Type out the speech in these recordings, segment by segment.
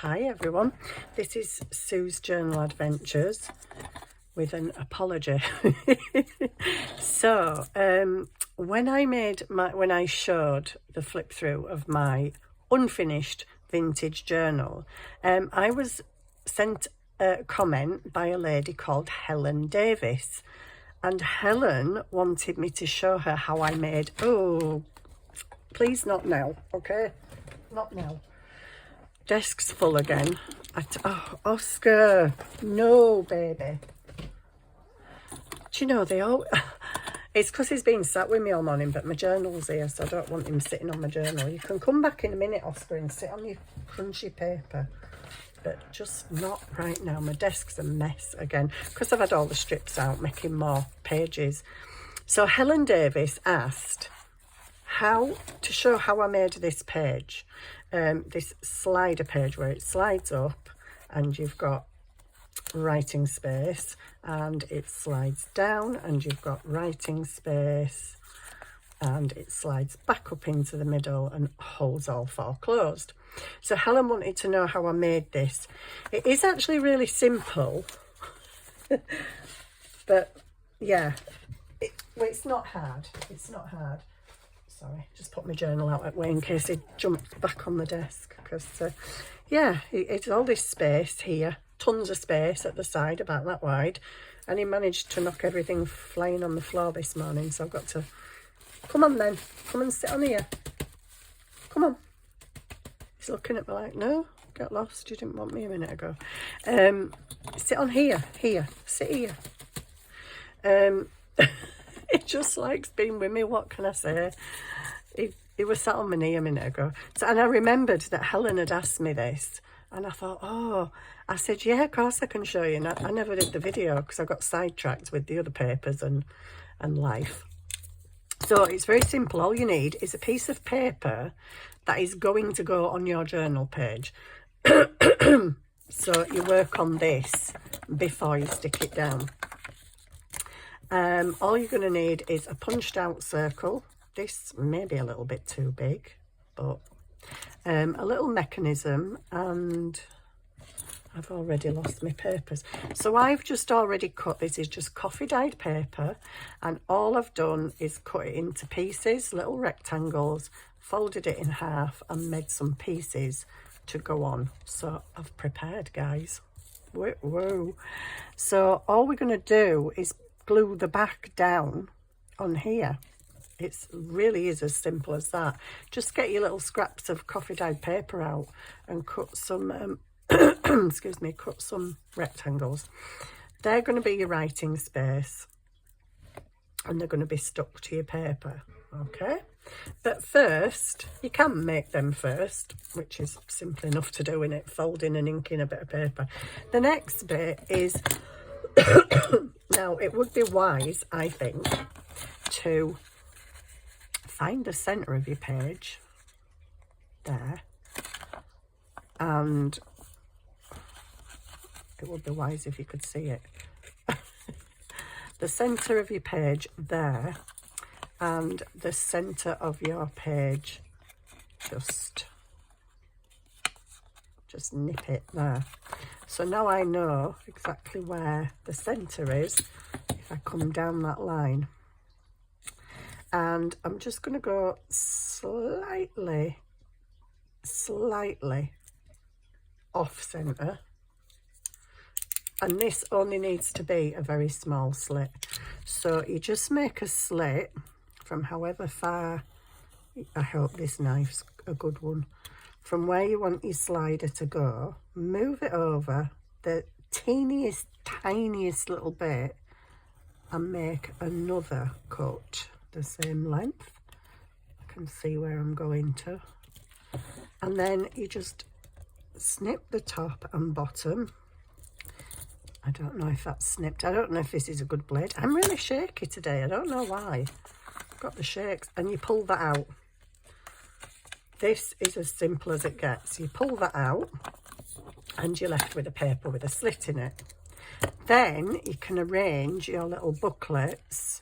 Hi everyone, this is Sue's Journal Adventures with an apology. So when I showed the flip through of my unfinished vintage journal, I was sent a comment by a lady called Helen Davis, and Helen wanted me to show her how I made, oh please not now, okay, not now. Desk's full again. Oh, Oscar, no, baby. Do you know, they all... It's because he's been sat with me all morning, but my journal's here, so I don't want him sitting on my journal. You can come back in a minute, Oscar, and sit on your crunchy paper, but just not right now. My desk's a mess again, because I've had all the strips out, making more pages. So Helen Davis asked how to show how I made this page. This slider page where it slides up and you've got writing space, and it slides down and you've got writing space, and it slides back up into the middle and holds all four closed. So Helen wanted to know how I made this. It is actually really simple, but yeah, it's not hard. It's not hard. Sorry, just put my journal out that way in case it jumps back on the desk, because yeah, it's all this space here, tons of space at the side, about that wide, and he managed to knock everything flying on the floor this morning, so I've got to, come on then, come and sit on here, come on. He's looking at me like, no, get lost, you didn't want me a minute ago. Sit on here, sit here. It just likes being with me, what can I say? He was sat on my knee a minute ago. So, and I remembered that Helen had asked me this, and I thought, oh, I said, yeah, of course I can show you. And I never did the video because I got sidetracked with the other papers and life. So it's very simple. All you need is a piece of paper that is going to go on your journal page. So you work on this before you stick it down. All you're going to need is a punched out circle. This may be a little bit too big, but a little mechanism, and I've already lost my papers. So I've just already cut, this is just coffee dyed paper, and all I've done is cut it into pieces, little rectangles, folded it in half and made some pieces to go on. So I've prepared, guys. Whoa. So all we're going to do is glue the back down on here. It really is as simple as that. Just get your little scraps of coffee dyed paper out and cut some excuse me, cut some rectangles. They're going to be your writing space, and they're going to be stuck to your paper, okay? But first, you can make them first, which is simple enough to do, in it, folding and inking a bit of paper. The next bit is now it would be wise, I think, to find the center of your page there, and it would be wise if you could see it. The center of your page there, and the center of your page, just nip it there. So now I know exactly where the center is if I come down that line. And I'm just going to go slightly off center. And this only needs to be a very small slit. So you just make a slit from however far, I hope this knife's a good one, from where you want your slider to go. Move it over the teeniest, tiniest little bit and make another cut the same length. I can see where I'm going to. And then you just snip the top and bottom. I don't know if that's snipped. I don't know if this is a good blade. I'm really shaky today. I don't know why. I've got the shakes. And you pull that out. This is as simple as it gets. You pull that out and you're left with a paper with a slit in it. Then you can arrange your little booklets.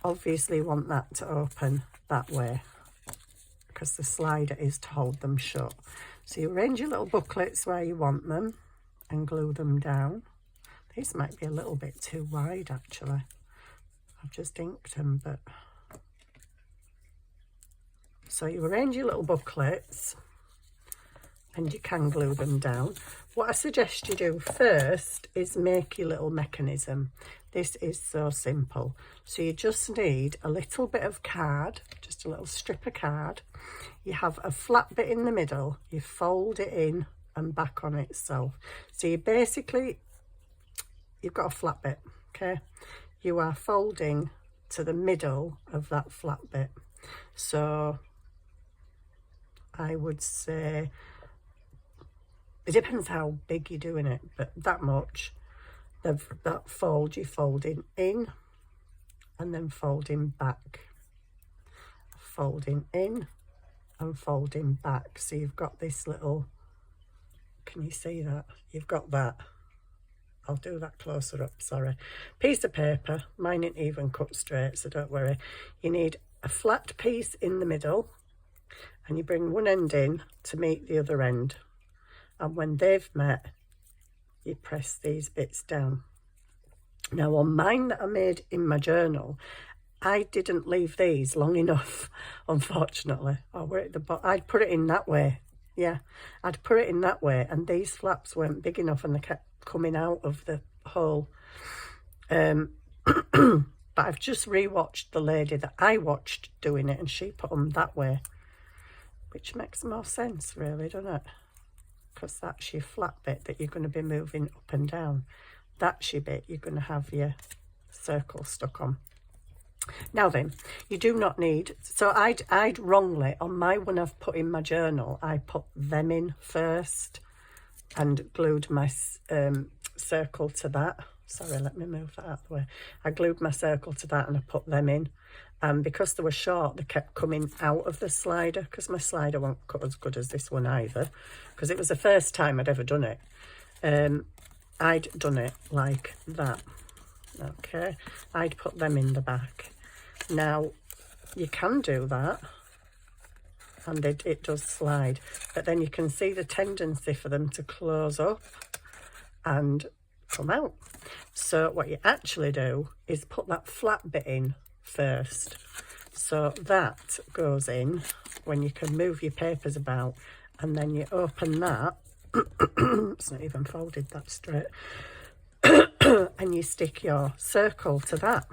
Obviously you want that to open that way. because the slider is to hold them shut. So you arrange your little booklets where you want them and glue them down. These might be a little bit too wide actually. I've just inked them, but... So you arrange your little booklets and you can glue them down. What I suggest you do first is make your little mechanism. This is so simple. So you just need a little bit of card, just a little strip of card. You have a flat bit in the middle, you fold it in and back on itself. So you basically, you've got a flat bit, okay? You are folding to the middle of that flat bit. So I would say, it depends how big you're doing it, but that much. That fold, you're folding in and then folding back. Folding in and folding back. So you've got this little, can you see that? You've got that. I'll do that closer up, sorry. Piece of paper, mine ain't even cut straight, so don't worry. You need a flat piece in the middle and you bring one end in to meet the other end. And when they've met, you press these bits down. Now on mine that I made in my journal, I didn't leave these long enough, unfortunately. Oh, we're at the bottom. I'd put it in that way. Yeah, I'd put it in that way, and these flaps weren't big enough and they kept coming out of the hole. But I've just rewatched the lady that I watched doing it, and she put them that way, which makes more sense really, doesn't it? Because that's your flat bit that you're going to be moving up and down. That's your bit you're going to have your circle stuck on. Now then, you do not need, so I'd wrongly, on my one I've put in my journal, I put them in first and glued my circle to that. Sorry, let me move that out of the way. I glued my circle to that and I put them in. And because they were short, they kept coming out of the slider, because my slider won't cut as good as this one either, because it was the first time I'd ever done it. I'd done it like that. Okay, I'd put them in the back. Now, you can do that, and it does slide, but then you can see the tendency for them to close up and come out. So what you actually do is put that flat bit in first. So that goes in when you can move your papers about, and then you open that. It's not even folded that straight. And you stick your circle to that.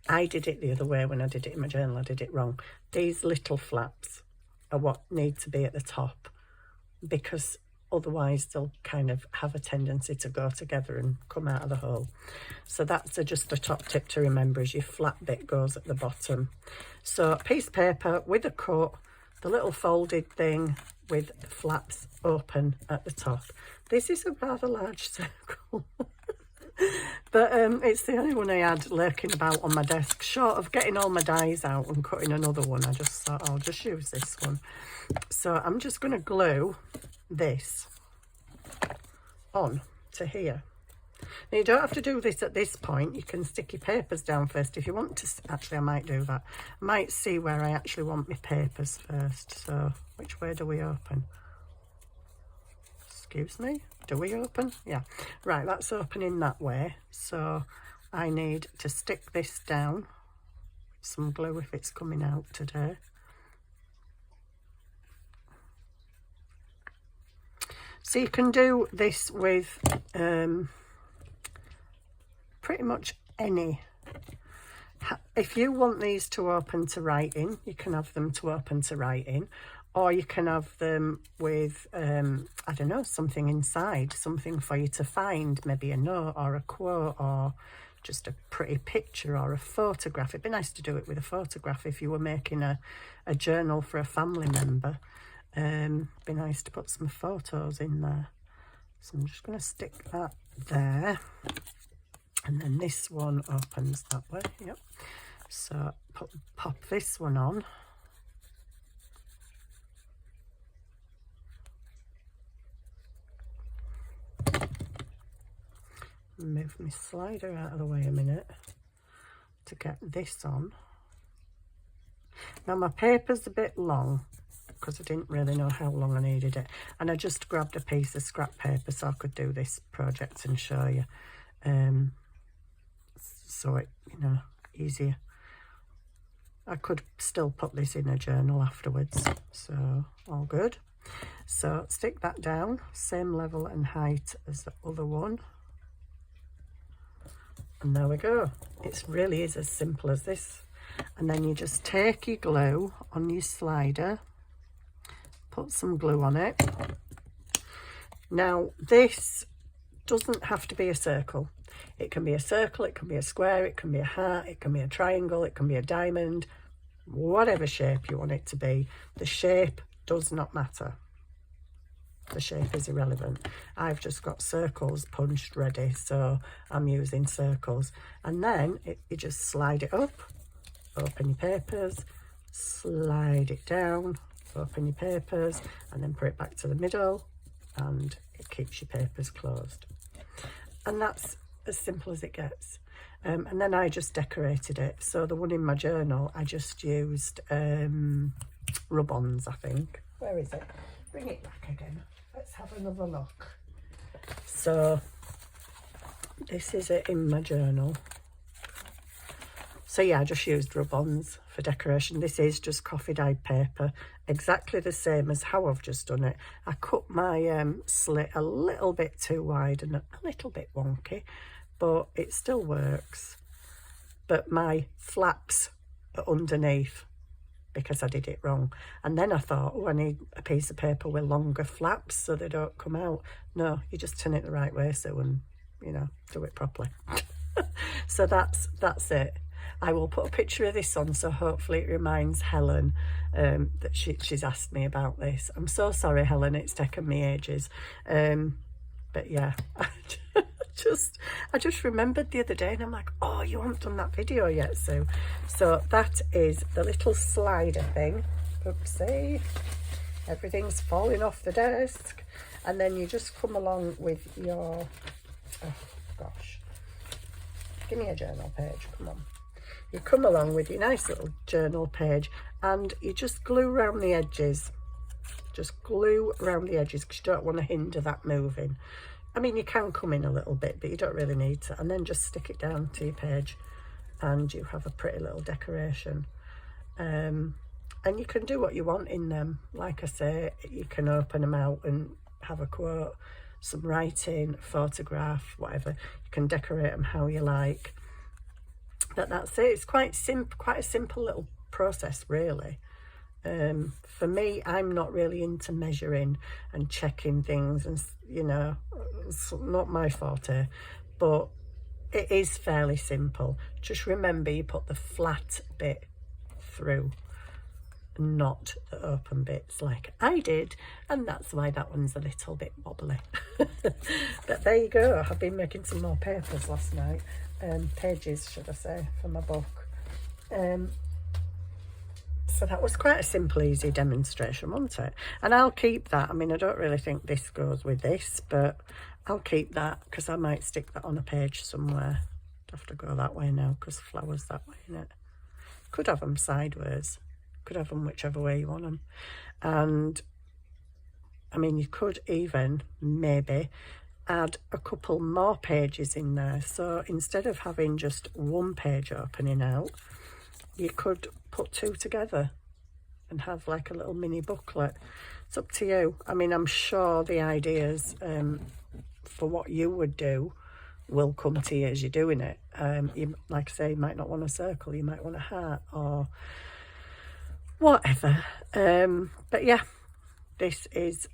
I did it the other way when I did it in my journal. I did it wrong. These little flaps are what need to be at the top, because otherwise they'll kind of have a tendency to go together and come out of the hole. So that's just a top tip to remember, is your flat bit goes at the bottom. So a piece of paper with a cut, the little folded thing with the flaps open at the top. This is a rather large circle. But it's the only one I had lurking about on my desk. Short of getting all my dies out and cutting another one, I just thought I'll just use this one. So I'm just going to glue this on to here. Now you don't have to do this at this point. You can stick your papers down first if you want to. Actually, I might do that. I might see where I actually want my papers first. So which way do we open? Excuse me, do we open? Yeah, right, that's opening that way. So I need to stick this down, some glue if it's coming out today. So you can do this with pretty much any. If you want these to open to writing, you can have them to open to writing, or you can have them with, I don't know, something inside, something for you to find, maybe a note or a quote or just a pretty picture or a photograph. It'd be nice to do it with a photograph if you were making a journal for a family member. Be nice to put some photos in there. So I'm just going to stick that there. And then this one opens that way, yep. So pop this one on. Move my slider out of the way a minute to get this on. Now my paper's a bit long because I didn't really know how long I needed it, and I just grabbed a piece of scrap paper so I could do this project and show you, so it, you know, easier. I could still put this in a journal afterwards, so all good. So stick that down, same level and height as the other one, and there we go. It really is as simple as this. And then you just take your glue on your slider, put some glue on it. Now this doesn't have to be a circle. It can be a circle, it can be a square, it can be a heart, it can be a triangle, it can be a diamond, whatever shape you want it to be. The shape does not matter. The shape is irrelevant. I've just got circles punched ready, so I'm using circles. And then you just slide it up, open your papers, slide it down, open your papers, and then put it back to the middle, and it keeps your papers closed. And that's as simple as it gets. And then I just decorated it. So the one in my journal, I just used rub-ons, I think. Where is it? Bring it back again. Let's have another look. So this is it in my journal. So yeah, I just used rub-ons for decoration. This is just coffee dyed paper, exactly the same as how I've just done it. I cut my slit a little bit too wide and a little bit wonky, but it still works. But my flaps are underneath because I did it wrong. And then I thought, oh, I need a piece of paper with longer flaps so they don't come out. No, you just turn it the right way, so, and you know, do it properly. So that's it. I will put a picture of this on, so hopefully it reminds Helen that she's asked me about this. I'm so sorry, Helen, it's taken me ages. But yeah, I just remembered the other day, and I'm like, oh, you haven't done that video yet, Sue. So that is the little slider thing. Oopsie, everything's falling off the desk. And then you just come along with your, oh gosh, give me a journal page, come on. You come along with your nice little journal page, and you just glue around the edges. Just glue around the edges because you don't want to hinder that moving. I mean, you can come in a little bit, but you don't really need to. And then just stick it down to your page, and you have a pretty little decoration. And you can do what you want in them. Like I say, you can open them out and have a quote, some writing, photograph, whatever. You can decorate them how you like. But that's it. It's quite a simple little process, really. For me, I'm not really into measuring and checking things, and you know, it's not my forte, but it is fairly simple. Just remember, you put the flat bit through, not the open bits like I did, and that's why that one's a little bit wobbly. But there you go. I've been making some more papers last night, pages should I say, for my book. So that was quite a simple, easy demonstration, wasn't it? And I'll keep that. I mean, I don't really think this goes with this, but I'll keep that because I might stick that on a page somewhere. I'd have to go that way now because flowers that way, innit? Could have them sideways. Could have them whichever way you want them. And I mean, you could even maybe add a couple more pages in there. So instead of having just one page opening out, you could put two together and have like a little mini booklet. It's up to you. I mean, I'm sure the ideas for what you would do will come to you as you're doing it. You, like I say, you might not want a circle, you might want a heart or whatever. But yeah, this is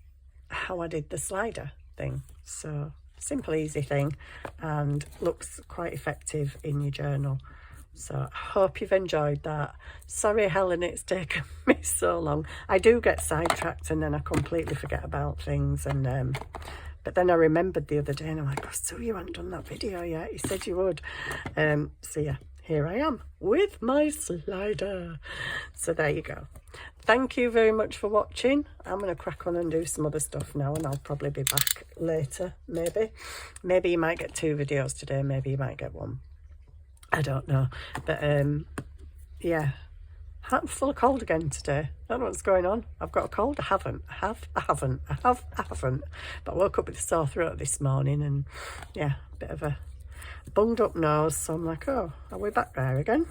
how I did the slider thing. So simple, easy thing, and looks quite effective in your journal. So I hope you've enjoyed that. Sorry, Helen, it's taken me so long. I do get sidetracked and then I completely forget about things. And but then I remembered the other day and I'm like, oh, so you haven't done that video yet. You said you would. So yeah, here I am with my slider. So there you go. Thank you very much for watching. I'm going to crack on and do some other stuff now, and I'll probably be back later, maybe. Maybe you might get 2 videos today. Maybe you might get 1. I don't know. But yeah, I'm full of cold again today. I don't know what's going on. I've got a cold. I haven't. I haven't. But I woke up with a sore throat this morning and yeah, a bit of a bunged up nose. So I'm like, oh, are we back there again?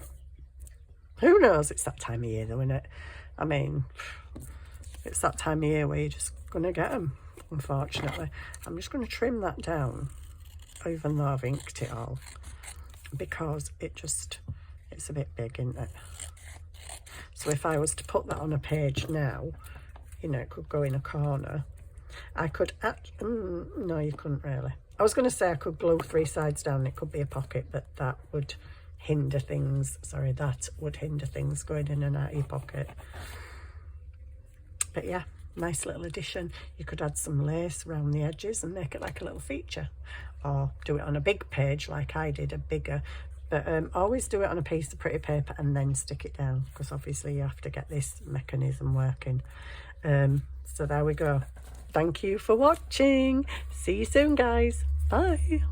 Who knows? It's that time of year though, isn't it? I mean, it's that time of year where you're just going to get them, unfortunately. I'm just going to trim that down, even though I've inked it all, because it's a bit big, isn't it? So if I was to put that on a page now, you know, it could go in a corner. I could no, you couldn't really. I was going to say I could glue 3 sides down. It could be a pocket, but that would hinder things. Sorry, that would hinder things going in and out of your pocket. But yeah, nice little addition. You could add some lace around the edges and make it like a little feature, or do it on a big page like I did, a bigger. But always do it on a piece of pretty paper and then stick it down, because obviously you have to get this mechanism working. So there we go. Thank you for watching. See you soon, guys. Bye.